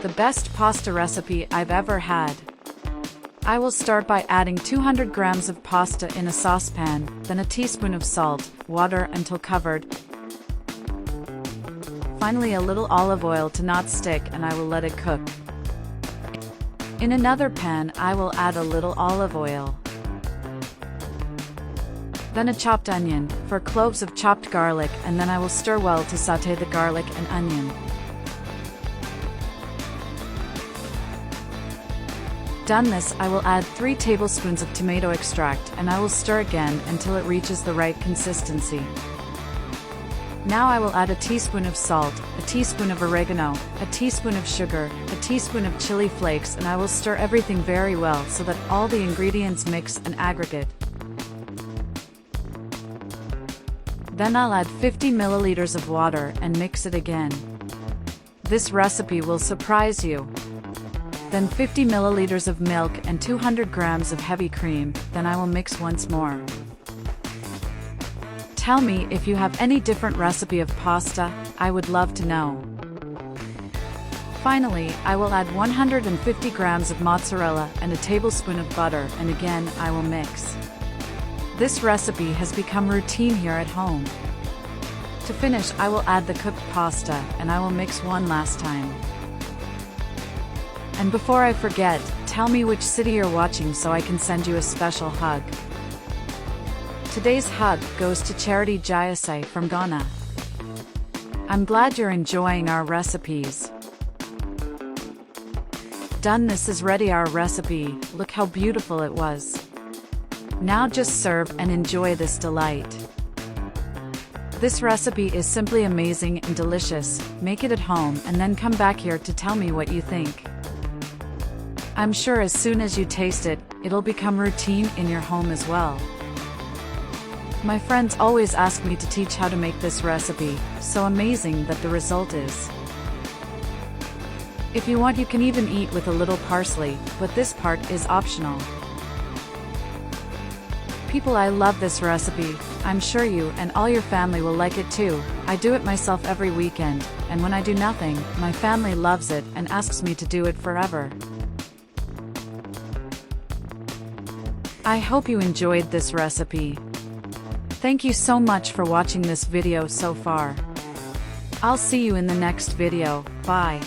the best pasta recipe I've ever had. I will start by adding 200 grams of pasta in a saucepan, then a teaspoon of salt, water until covered. Finally a little olive oil to not stick, and I will let it cook. In another pan I will add a little olive oil. Then a chopped onion, 4 cloves of chopped garlic, and then I will stir well to sauté the garlic and onion. Done this, I will add 3 tablespoons of tomato extract, and I will stir again until it reaches the right consistency. Now I will add a teaspoon of salt, a teaspoon of oregano, a teaspoon of sugar, a teaspoon of chili flakes, and I will stir everything very well so that all the ingredients mix and aggregate. Then I'll add 50 milliliters of water and mix it again. This recipe will surprise you. Then 50 milliliters of milk and 200 grams of heavy cream, then I will mix once more. Tell me if you have any different recipe of pasta, I would love to know. Finally, I will add 150 grams of mozzarella and a tablespoon of butter, and again I will mix. This recipe has become routine here at home. To finish, I will add the cooked pasta, and I will mix one last time. And before I forget, tell me which city you're watching so I can send you a special hug. Today's hug goes to Charity Jayasai from Ghana. I'm glad you're enjoying our recipes. Done, this is ready our recipe, look how beautiful it was. Now just serve and enjoy this delight. This recipe is simply amazing and delicious, make it at home and then come back here to tell me what you think. I'm sure as soon as you taste it, it'll become routine in your home as well. My friends always ask me to teach how to make this recipe, so amazing that the result is. If you want you can even eat with a little parsley, but this part is optional. People, I love this recipe, I'm sure you and all your family will like it too. I do it myself every weekend, and when I do nothing, my family loves it and asks me to do it forever. I hope you enjoyed this recipe. Thank you so much for watching this video so far. I'll see you in the next video, bye.